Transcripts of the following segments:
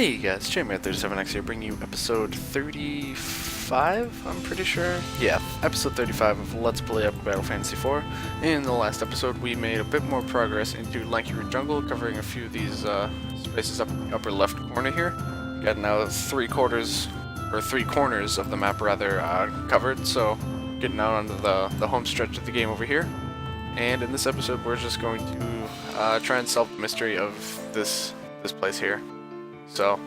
Hey guys, JMan37X here, bringing you episode 35, I'm pretty sure? Yeah, episode 35 of Let's Play Up Battle Fantasy 4. In the last episode, we made a bit more progress into Lankyroot Jungle, covering a few of these spaces up in the upper left corner here. Got now three corners of the map, rather, covered, so getting out onto the home stretch of the game over here. And in this episode, we're just going to try and solve the mystery of this place here. So,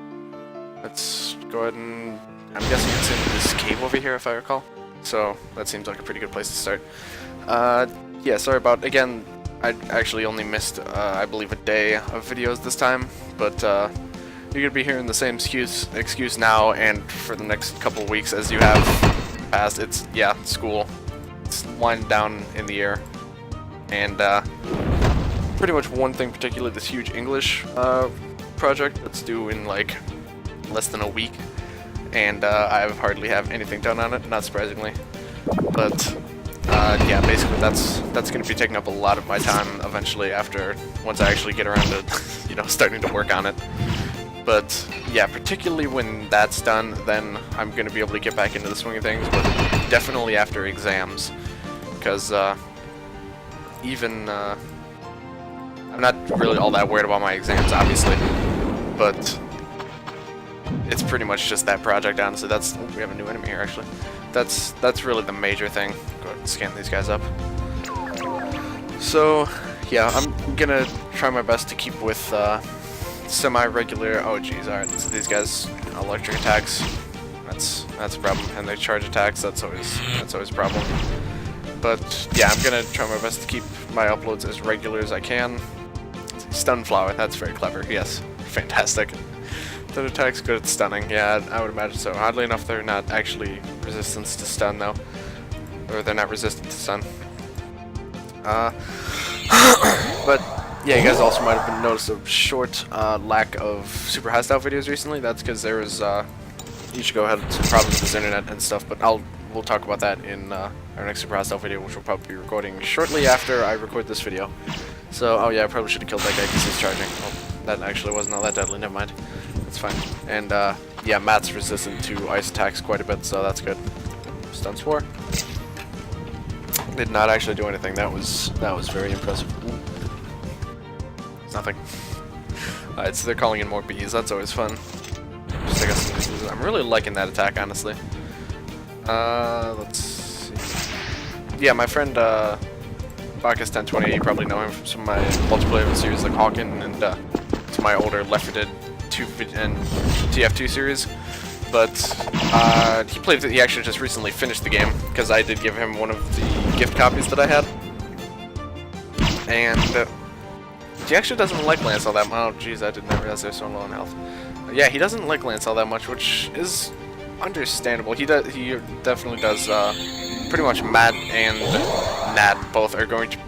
let's go ahead and... I'm guessing it's in this cave over here, if I recall. So, that seems like a pretty good place to start. Yeah, sorry about... Again, I actually only missed, I believe, a day of videos this time. But, you're gonna be hearing the same excuse now and for the next couple weeks as you have past. It's, yeah, school. It's winding down in the air. And, pretty much one thing particularly, this huge English, project that's due in like less than a week, and I hardly have anything done on it, not surprisingly. But yeah, basically that's going to be taking up a lot of my time eventually once I actually get around to starting to work on it. But yeah, particularly when that's done, then I'm going to be able to get back into the swing of things, but definitely after exams, because even I'm not really all that worried about my exams, obviously. But it's pretty much just that project, honestly. We have a new enemy here, actually. That's really the major thing. Go ahead and scan these guys up. So, yeah, I'm gonna try my best to keep with semi-regular. Oh, geez, alright. So these guys, electric attacks. That's a problem, and they charge attacks. That's always a problem. But yeah, I'm gonna try my best to keep my uploads as regular as I can. Stunflower, that's very clever. Yes. Fantastic. That attack's good at stunning. Yeah, I would imagine so. Oddly enough, they're not actually resistant to stun, though. Or they're not resistant to stun. But, yeah, you guys also might have been noticed a short lack of super hostile videos recently. That's because there was, you should go ahead and some problems with this internet and stuff, but we'll talk about that in our next super hostile video, which we'll probably be recording shortly after I record this video. So, oh yeah, I probably should have killed that guy because he's charging. Oh, that actually wasn't all that deadly, never mind. That's fine. And, yeah, Matt's resistant to ice attacks quite a bit, so that's good. Stun Spore. Did not actually do anything. That was very impressive. Ooh. It's nothing. Alright, so they're calling in more bees. That's always fun. Just take us some uses. I'm really liking that attack, honestly. Let's see. Yeah, my friend, Bacchus1020, you probably know him from some of my multiplayer series like Hawken and some of my older Left 4 Dead 2 and TF2 series. But he actually just recently finished the game because I did give him one of the gift copies that I had. And he actually doesn't like Lance all that much. Oh jeez, I didn't realize they're so low on health. Yeah, he doesn't like Lance all that much, which is understandable. He definitely does. Pretty much Matt and Nat both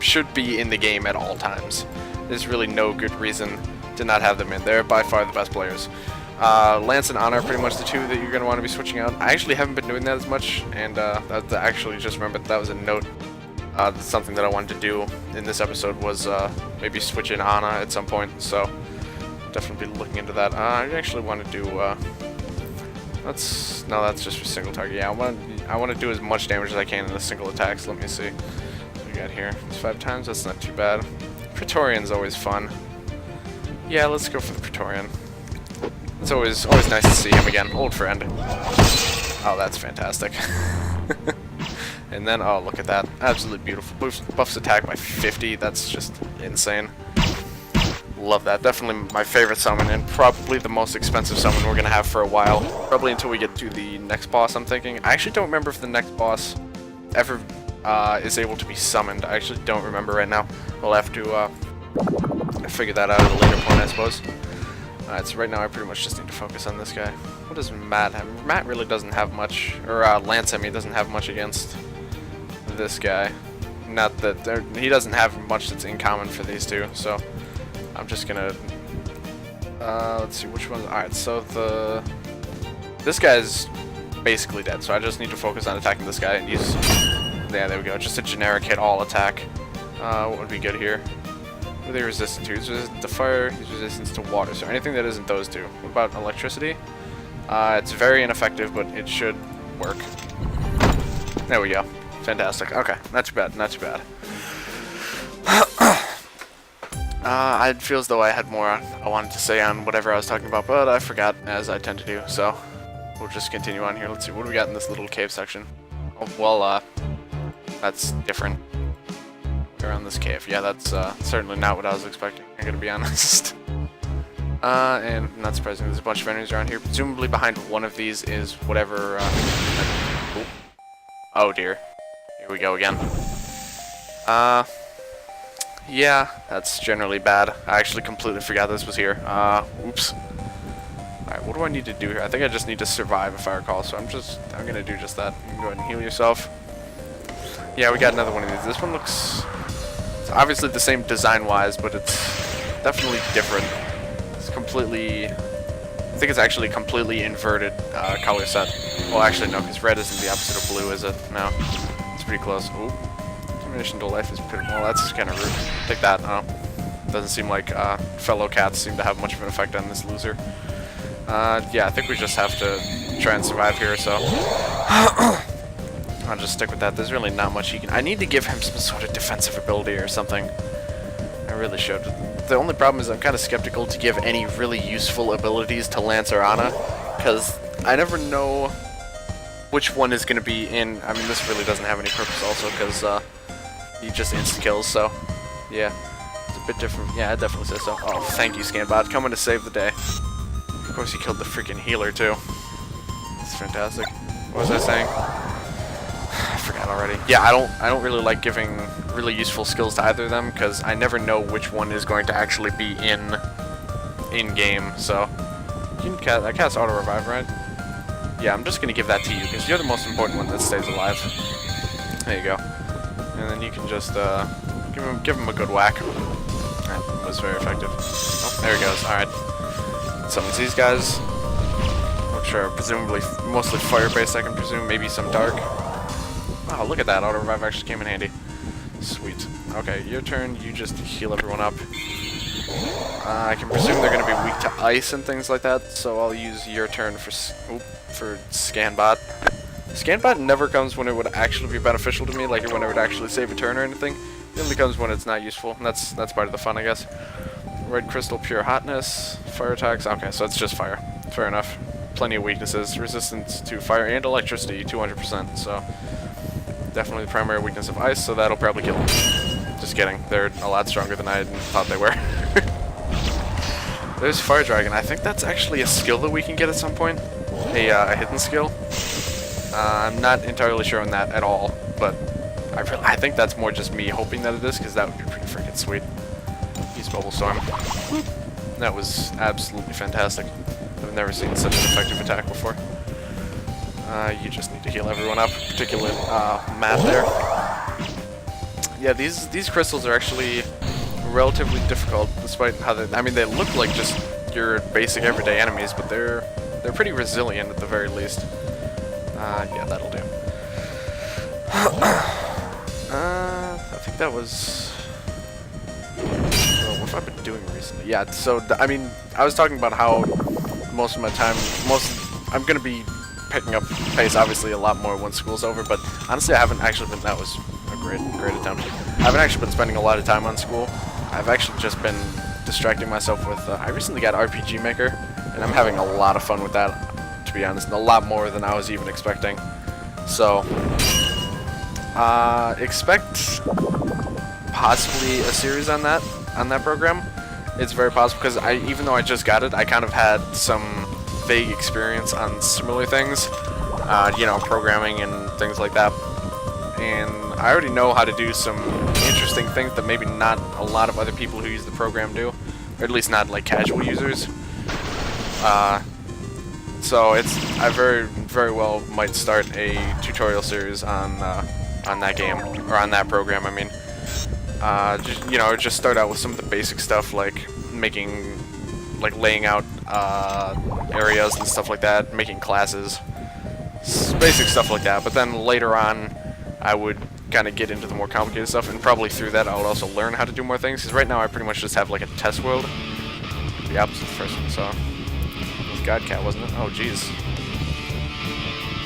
should be in the game at all times. There's really no good reason to not have them in. They're by far the best players. Lance and Anna are pretty much the two that you're going to want to be switching out. I actually haven't been doing that as much, and I actually just remembered that was a note. Something that I wanted to do in this episode was maybe switch in Anna at some point, so definitely be looking into that. I actually want to do... No, that's just for single target. Yeah, I want to do as much damage as I can in a single attack, so let me see. What we got here? It's 5 times, that's not too bad. Praetorian's always fun. Yeah, let's go for the Praetorian. It's always nice to see him again. Old friend. Oh, that's fantastic. And then, oh, look at that. Absolutely beautiful. Buffs attack by 50. That's just insane. Love that. Definitely my favorite summon, and probably the most expensive summon we're going to have for a while. Probably until we get to the next boss, I'm thinking. I actually don't remember if the next boss ever is able to be summoned. I actually don't remember right now. We'll have to figure that out at a later point, I suppose. Alright, so right now I pretty much just need to focus on this guy. What does Matt have? Matt really doesn't have much, or Lance, I mean, doesn't have much against this guy. Not that, he doesn't have much that's in common for these two, so... I'm just gonna, let's see which one. Alright, so this guy's basically dead, so I just need to focus on attacking this guy and use, yeah, there we go, just a generic hit all attack. What would be good here? What are they resistant to? He's resistant to fire, he's resistant to water, so anything that isn't those two. What about electricity? It's very ineffective, but it should work. There we go. Fantastic. Okay, not too bad, not too bad. I feel as though I had more I wanted to say on whatever I was talking about, but I forgot, as I tend to do, so we'll just continue on here. Let's see, what do we got in this little cave section? Oh, well, that's different. Around this cave. Yeah, that's certainly not what I was expecting, I'm gonna be honest. And not surprising, there's a bunch of enemies around here. Presumably behind one of these is whatever, oh dear. Here we go again. Yeah, that's generally bad. I actually completely forgot this was here. Oops. Alright, what do I need to do here? I think I just need to survive if I recall, so I'm gonna do just that. You can go ahead and heal yourself. Yeah, we got another one of these. This one looks... It's obviously the same design-wise, but it's definitely different. It's completely... I think it's actually completely inverted color set. Well, actually, no, because red isn't the opposite of blue, is it? No. It's pretty close. Ooh. Diminution to life is pretty... Well, that's kind of rude. Take that. Oh. Doesn't seem like fellow cats seem to have much of an effect on this loser. Yeah, I think we just have to try and survive here, so... I'll just stick with that. There's really not much he can... I need to give him some sort of defensive ability or something. I really should. The only problem is I'm kind of skeptical to give any really useful abilities to Lance or Anna, because I never know which one is going to be in... I mean, this really doesn't have any purpose also, because he just insta-kills, so... Yeah. It's a bit different. Yeah, I'd definitely say so. Oh, thank you, Scanbot. Coming to save the day. Of course, he killed the freaking healer, too. It's fantastic. What was I saying? I forgot already. Yeah, I don't really like giving really useful skills to either of them, because I never know which one is going to actually be in-game, so... You can cast auto-revive, right? Yeah, I'm just going to give that to you, because you're the most important one that stays alive. There you go. And then you can just, give him a good whack. That was very effective. Oh, there he goes. Alright. Summons these guys. Which are presumably mostly fire-based, I can presume. Maybe some dark. Wow, look at that. Auto-revive actually came in handy. Sweet. Okay, your turn. You just heal everyone up. I can presume they're going to be weak to ice and things like that, so I'll use your turn for Scanbot. Scanbot never comes when it would actually be beneficial to me, like when it would actually save a turn or anything. It only comes when it's not useful, and that's part of the fun, I guess. Red Crystal, Pure Hotness, Fire Attacks. Okay, so it's just fire. Fair enough. Plenty of weaknesses. Resistance to fire and electricity, 200%, so... Definitely the primary weakness of ice, so that'll probably kill them. Just kidding. They're a lot stronger than I thought they were. There's Fire Dragon. I think that's actually a skill that we can get at some point. A hidden skill. I'm not entirely sure on that at all, but I think that's more just me hoping that it is, because that would be pretty freaking sweet. Use Bubble Storm. That was absolutely fantastic. I've never seen such an effective attack before. You just need to heal everyone up, particularly Matt there. Yeah, these crystals are actually relatively difficult, despite how they... I mean, they look like just your basic everyday enemies, but they're pretty resilient at the very least. Yeah, that'll do. I think that was... Well, what have I been doing recently? Yeah, so, I mean, I was talking about how most of my time... I'm going to be picking up pace, obviously, a lot more once school's over, but honestly, I haven't actually been... That was a great attempt. I haven't actually been spending a lot of time on school. I've actually just been distracting myself with... I recently got RPG Maker, and I'm having a lot of fun with that, to be honest, and a lot more than I was even expecting. So, expect possibly a series on that program. It's very possible, because even though I just got it, I kind of had some vague experience on similar things, you know, programming and things like that. And I already know how to do some interesting things that maybe not a lot of other people who use the program do, or at least not like casual users. So I very well might start a tutorial series on that game, or on that program. I mean, just, you know, just start out with some of the basic stuff like laying out areas and stuff like that, making classes, basic stuff like that. But then later on, I would kind of get into the more complicated stuff, and probably through that I'll also learn how to do more things, because right now I pretty much just have like a test world. The opposite of the first one, so... It was Godcat, wasn't it? Oh, jeez.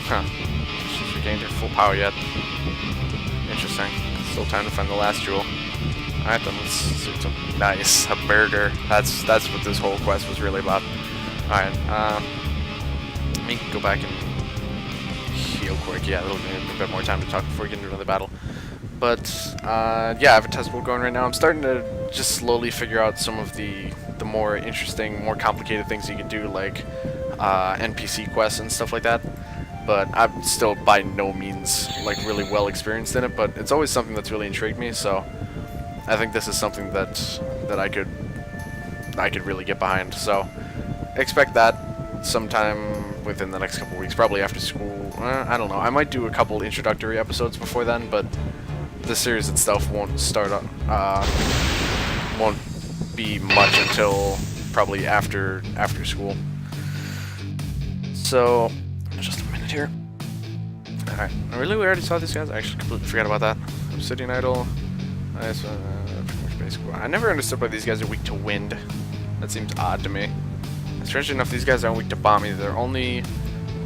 Huh. She's regained her full power yet. Interesting. Still time to find the last jewel. Alright then, let's see some... Nice. A burger. That's what this whole quest was really about. Alright, let me go back and heal quick. Yeah, it'll need a bit more time to talk before we get into another battle. But, yeah, I have a test build going right now. I'm starting to just slowly figure out some of the more interesting, more complicated things you can do, like NPC quests and stuff like that. But I'm still by no means like really well experienced in it, but it's always something that's really intrigued me, so I think this is something that I could really get behind. So expect that sometime within the next couple weeks, probably after school. I don't know. I might do a couple introductory episodes before then, but the series itself won't start won't be much until probably after school. So just a minute here. Alright, really, we already saw these guys? I actually completely forgot about that. Obsidian Idol. Nice, I never understood why these guys are weak to wind. That seems odd to me. Strangely enough, these guys aren't weak to bomb either. Their only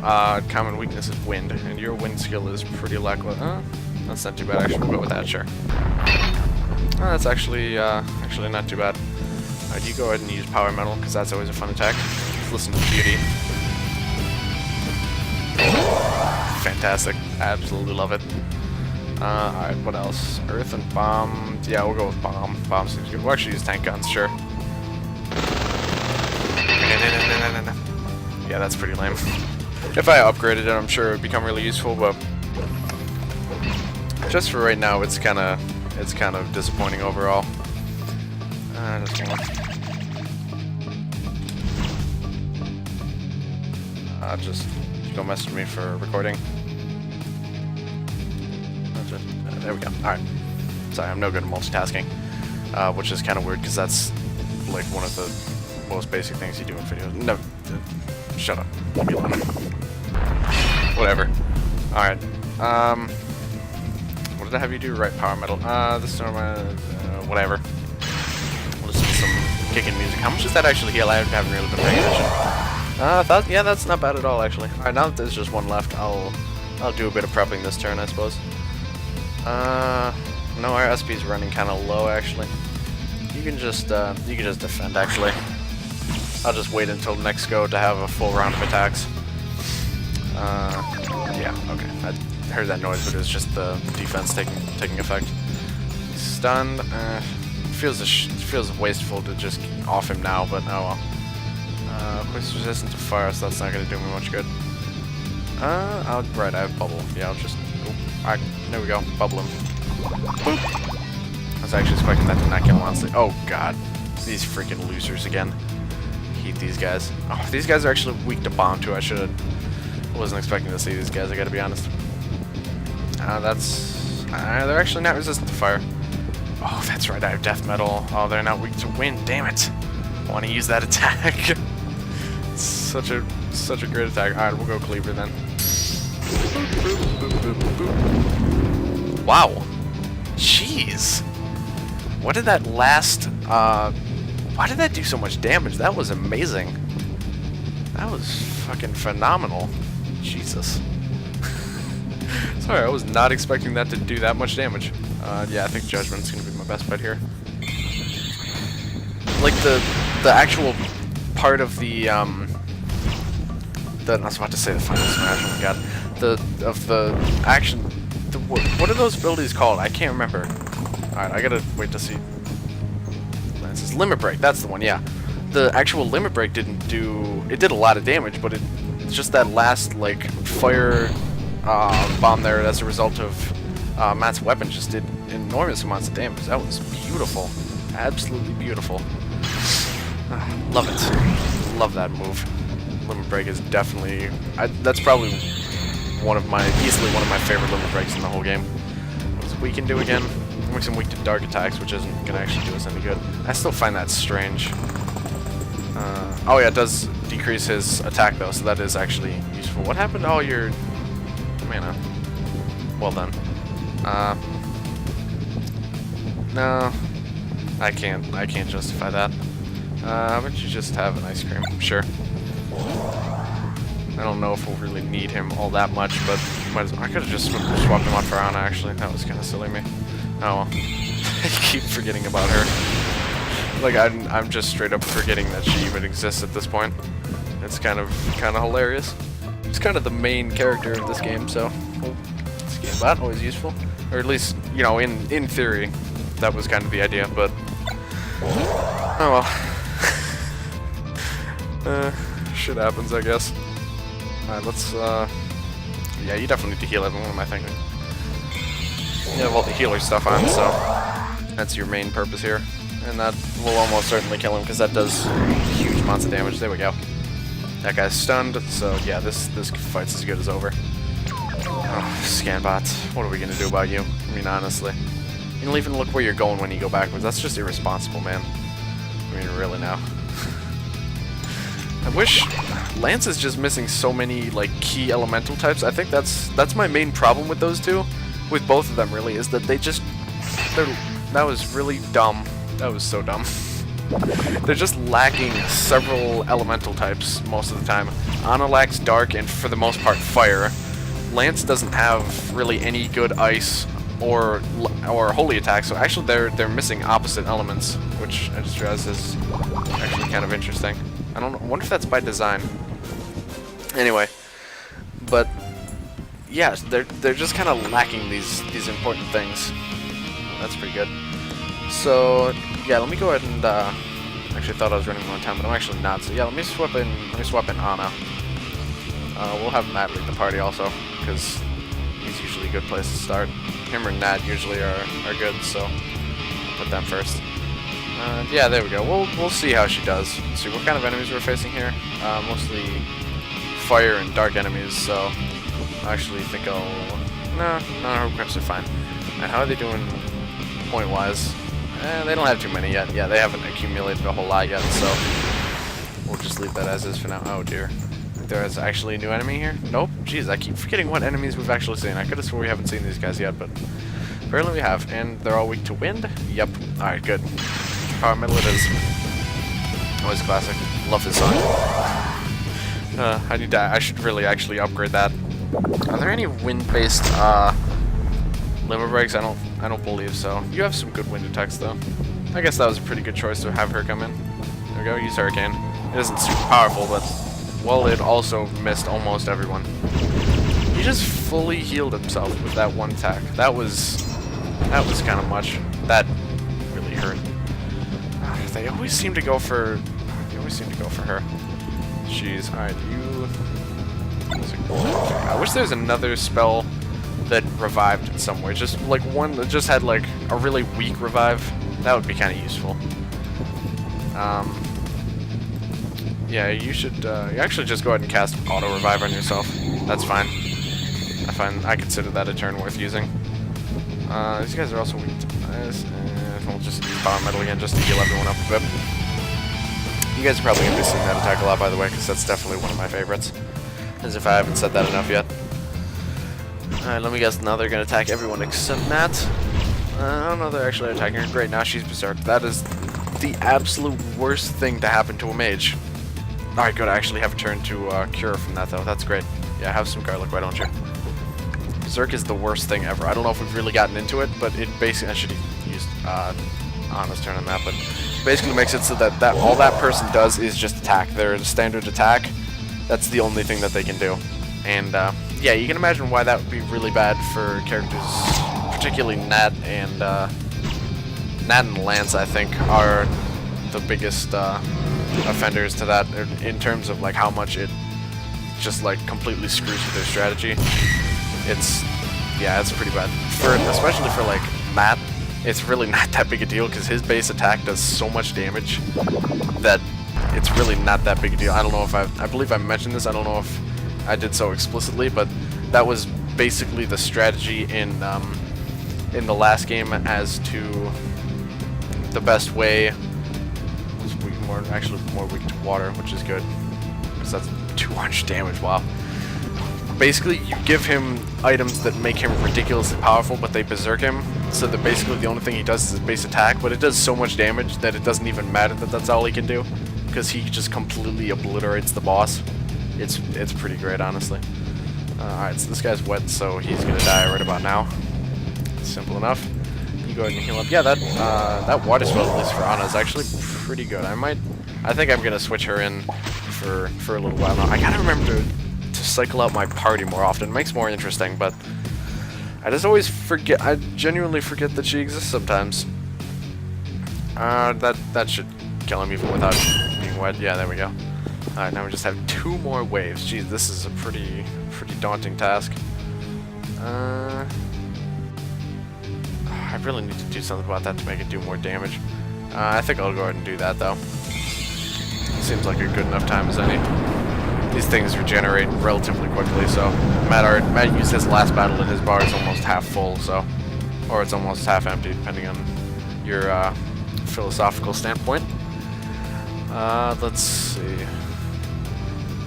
common weakness is wind, and your wind skill is pretty lackluster. That's not too bad, actually. We'll go with that, sure. That's actually not too bad. Alright, you go ahead and use Power Metal, because that's always a fun attack. Let's listen to Beauty. Fantastic. Absolutely love it. Alright, what else? Earth and Bomb. Yeah, we'll go with Bomb. Bomb seems good. We'll actually use Tank Guns, sure. Yeah, that's pretty lame. If I upgraded it, I'm sure it would become really useful, but just for right now, it's kind of disappointing overall. Just one. Just don't mess with me for recording. There we go. Alright. Sorry, I'm no good at multitasking. Which is kind of weird, because that's like one of the most basic things you do in videos. No. Shut up. Leave me alone. Whatever. Alright. What did I have you do? Right, Power Metal. This time, whatever. We'll listen to some kicking music. How much does that actually heal? I haven't really been paying attention. Yeah, that's not bad at all, actually. Alright, now that there's just one left, I'll do a bit of prepping this turn, I suppose. No, our SP's running kind of low, actually. You can just defend, actually. I'll just wait until next go to have a full round of attacks. Yeah, okay. I heard that noise, but it was just the defense taking effect. Stunned. Feels wasteful to just off him now, but oh well. Quick's resistant to fire, so that's not gonna do me much good. Right, I have bubble. Yeah, I'll just. Alright, there we go. Bubble him. Boop. I was actually expecting that to not kill him, honestly. Oh god, these freaking losers again. Hate these guys. Oh, these guys are actually weak to bomb too. I wasn't expecting to see these guys, I gotta be honest. They're actually not resistant to fire. Oh, that's right, I have death metal. Oh, they're not weak to wind, damn it. I want to use that attack. Such a great attack. Alright, we'll go Cleaver then. Boop, boop, boop, boop, boop. Wow. Jeez. What did that last, why did that do so much damage? That was amazing. That was fucking phenomenal. Jesus. Sorry, I was not expecting that to do that much damage. Yeah, I think Judgment's gonna be my best bet here. Like the actual part of the I was about to say the final smash. Oh my god. Of the action. What are those abilities called? I can't remember. All right, I gotta wait to see. This is Limit Break. That's the one. Yeah. The actual Limit Break didn't do. It did a lot of damage, but it's just that last like fire bomb there as a result of Matt's weapon just did enormous amounts of damage. That was beautiful. Absolutely beautiful. Love it. Love that move. Limit Break is definitely... that's probably easily one of my favorite Limit Breaks in the whole game. What's we can do again? It makes him weak to dark attacks, which isn't going to actually do us any good. I still find that strange. Oh yeah, it does decrease his attack though, so that is actually useful. What happened to all your mana? Well done. No, I can't justify that. How about you just have an ice cream? Sure. I don't know if we'll really need him all that much, but might as well. I could have just swapped him out for Anna, actually. That was kind of silly of me. Oh well. I keep forgetting about her. Like, I'm just straight up forgetting that she even exists at this point. It's kind of hilarious. She's kind of the main character of this game, so this game bot always useful. Or at least, you know, in theory, that was kind of the idea, but oh well. Shit happens, I guess. Alright, let's, yeah, you definitely need to heal everyone, am I thinking? You have all the healer stuff on, so that's your main purpose here. And that will almost certainly kill him, because that does huge amounts of damage. There we go. That guy's stunned, so yeah, this fight's as good as over. Oh, Scanbots, what are we gonna do about you? I mean, honestly. You don't even look where you're going when you go backwards. That's just irresponsible, man. I mean, really now. I wish Lance is just missing so many like key elemental types. I think that's my main problem with those two, with both of them really, is that that was really dumb. That was so dumb. They're just lacking several elemental types most of the time. Anna lacks dark and for the most part fire. Lance doesn't have really any good ice or holy attack, so actually they're missing opposite elements, which I just realized is actually kind of interesting. I wonder if that's by design. Anyway, but yeah, they're just kind of lacking these important things. That's pretty good. So yeah, let me go ahead and actually thought I was running low on time, but I'm actually not. So yeah, let me swap in Anna. We'll have Matt lead the party also, because he's usually a good place to start. Him or Nat usually are good, so I'll put them first. Yeah, there we go. We'll see how she does. Let's see what kind of enemies we're facing here. Mostly fire and dark enemies, so I actually think no, her equips are fine. And how are they doing point-wise? They don't have too many yet. Yeah, they haven't accumulated a whole lot yet, so we'll just leave that as is for now. Oh dear. There is actually a new enemy here? Nope. Jeez, I keep forgetting what enemies we've actually seen. I could have swore we haven't seen these guys yet, but apparently we have. And they're all weak to wind? Yep. Alright, good. Power metal it is. Always classic. Love this song. I should really actually upgrade that. Are there any wind-based limit breaks? I don't believe so. You have some good wind attacks though. I guess that was a pretty good choice to have her come in. There we go, use Hurricane. It isn't super powerful, but well, it also missed almost everyone. He just fully healed himself with that one attack. That was kind of much. That really hurt. They always seem to go for her. Jeez, alright, you... I wish there's another spell that revived in some way. Just like one that just had like a really weak revive. That would be kind of useful. Yeah, you should you actually just go ahead and cast auto revive on yourself. That's fine. I consider that a turn worth using. These guys are also weak to this. We'll just use power metal again just to heal everyone up a bit. You guys are probably going to be seeing that attack a lot, by the way, because that's definitely one of my favorites. As if I haven't said that enough yet. Alright, let me guess, now they're going to attack everyone except Nat. Oh no, they're actually attacking her. Great, now she's berserk. That is the absolute worst thing to happen to a mage. Alright, good, I actually have a turn to cure from that, though. That's great. Yeah, have some garlic, why don't you? Berserk is the worst thing ever. I don't know if we've really gotten into it, but it basically... I should have used Anna's turn on that, but basically makes it so that all that person does is just attack. Their standard attack, that's the only thing that they can do. And, yeah, you can imagine why that would be really bad for characters, particularly Nat and Lance, I think, are the biggest offenders to that in terms of, like, how much it just, like, completely screws with their strategy. Yeah, it's pretty bad. Especially for, like, Matt, it's really not that big a deal because his base attack does so much damage that it's really not that big a deal. I don't know if I believe I mentioned this. I don't know if I did so explicitly, but that was basically the strategy in the last game as to the best way. Was more weak to water, which is good because that's 200 damage. Wow. basically you give him items that make him ridiculously powerful, but they berserk him, so that basically the only thing he does is his base attack, but it does so much damage that it doesn't even matter that that's all he can do, because he just completely obliterates the boss. It's pretty great, honestly. Alright, so this guy's wet, so he's gonna die right about now. Simple enough. You go ahead and heal up. Yeah, that water spell, at least for Anna, is actually pretty good. I think I'm gonna switch her in for a little while now. I gotta remember to cycle out my party more often. It makes it more interesting, but I just always forget. I genuinely forget that she exists sometimes. That should kill him even without being wet. Yeah, there we go. Alright, now we just have 2 more waves. Jeez, this is a pretty daunting task. I really need to do something about that to make it do more damage. I think I'll go ahead and do that, though. Seems like a good enough time as any. These things regenerate relatively quickly, so Matt used his last battle and his bar is almost half full, so, or it's almost half empty, depending on your philosophical standpoint. Let's see.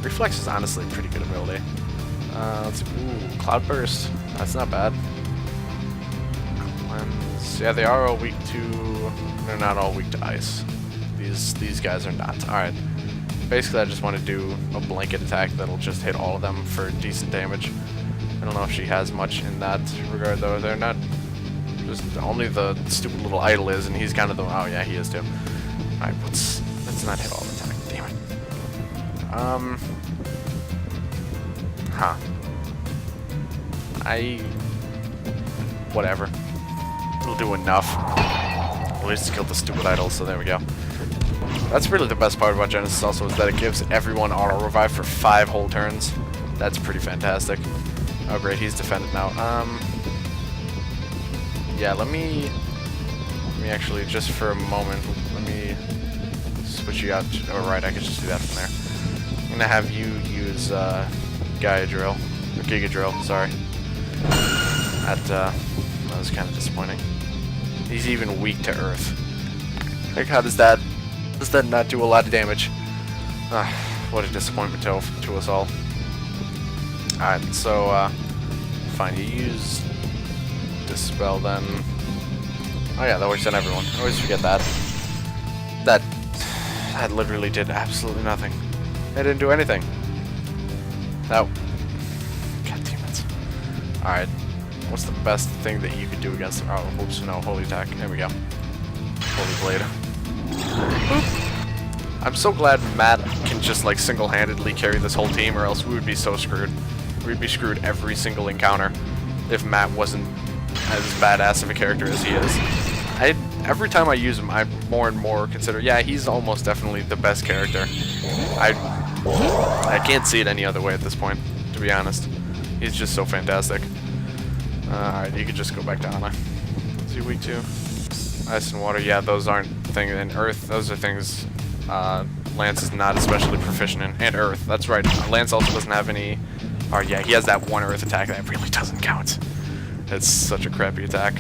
Reflex is honestly a pretty good ability. Let's see. Ooh, Cloudburst. That's not bad. Cleanse. Yeah, they are all weak to. They're not all weak to ice. These guys are not. Alright. Basically, I just want to do a blanket attack that'll just hit all of them for decent damage. I don't know if she has much in that regard, though. They're not. Just only the stupid little idol is, and he's kind of the. Oh, yeah, he is too. Alright, let's not hit all the attack. Damn it. Huh. Whatever. It'll do enough. At least kill the stupid idol, so there we go. That's really the best part about Genesis also, is that it gives everyone auto revive for 5 whole turns. That's pretty fantastic. Oh great, he's defended now. Yeah, let me actually, just for a moment, let me switch you out. Oh right, I can just do that from there. I'm gonna have you use Gaia Drill, or Giga Drill, sorry. That was kind of disappointing. He's even weak to Earth. Like, how does that not do a lot of damage? What a disappointment to us all. Alright, so, fine, you use Dispel then. Oh yeah, that works on everyone. I always forget that. That literally did absolutely nothing. It didn't do anything. No. God damn it. Alright. What's the best thing that you could do against them? Oh, oops, no, Holy Attack. There we go. Holy Blade. Oop. I'm so glad Matt can just, like, single-handedly carry this whole team, or else we would be so screwed. We'd be screwed every single encounter if Matt wasn't as badass of a character as he is. Every time I use him, I more and more consider, yeah, he's almost definitely the best character. I can't see it any other way at this point, to be honest. He's just so fantastic. Alright, you could just go back to Anna. Is he weak to? Ice and water, yeah, those aren't things. And earth, those are things Lance is not especially proficient in. And earth, that's right. Lance also doesn't have any. Or yeah, he has that one earth attack that really doesn't count. It's such a crappy attack.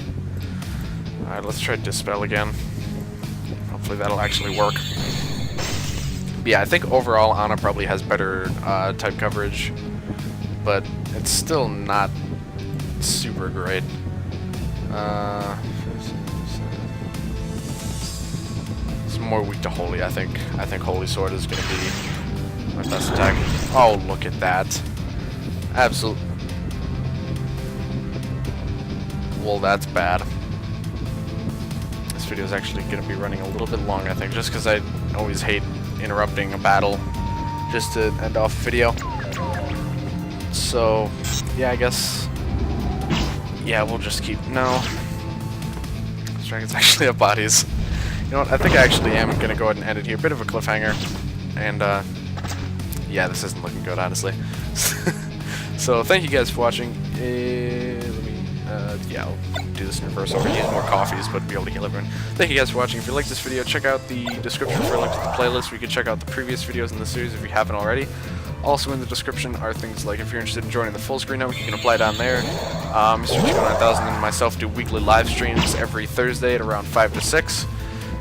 Alright, let's try Dispel again. Hopefully that'll actually work. But yeah, I think overall Anna probably has better type coverage, but it's still not super great. It's more weak to Holy, I think. I think Holy Sword is going to be my best attack. Oh, look at that. Absolute. Well, that's bad. This video is actually going to be running a little bit long, I think, just because I always hate interrupting a battle just to end off a video. So, yeah, I guess. Yeah, we'll just keep. No. This dragon's actually have bodies. You know what? I think I actually am going to go ahead and end it here. Bit of a cliffhanger. And, yeah, this isn't looking good, honestly. So, thank you guys for watching. Yeah, I'll do this in reverse. I'll need more coffees, but be able to heal everyone. Thank you guys for watching. If you liked this video, check out the description for a link to the playlist where you can check out the previous videos in the series if you haven't already. Also in the description are things like if you're interested in joining the full screen network, you can apply down there. Mr. Chico 9000 and myself do weekly live streams every Thursday at around 5 to 6.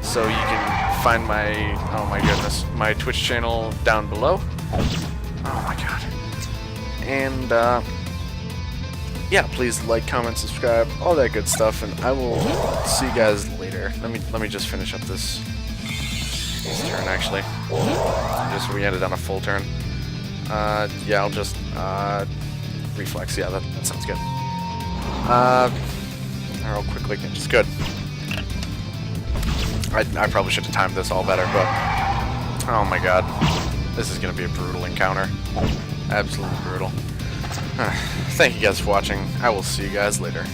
So you can find my, oh my goodness, my Twitch channel down below. Oh my god. And yeah, please like, comment, subscribe, all that good stuff, and I will see you guys later. Let me just finish up this turn actually. We ended on a full turn. Yeah, I'll just reflex. Yeah, that sounds good. Real quickly, just good. I probably should have timed this all better, but oh my god, this is gonna be a brutal encounter. Absolutely brutal. Thank you guys for watching. I will see you guys later.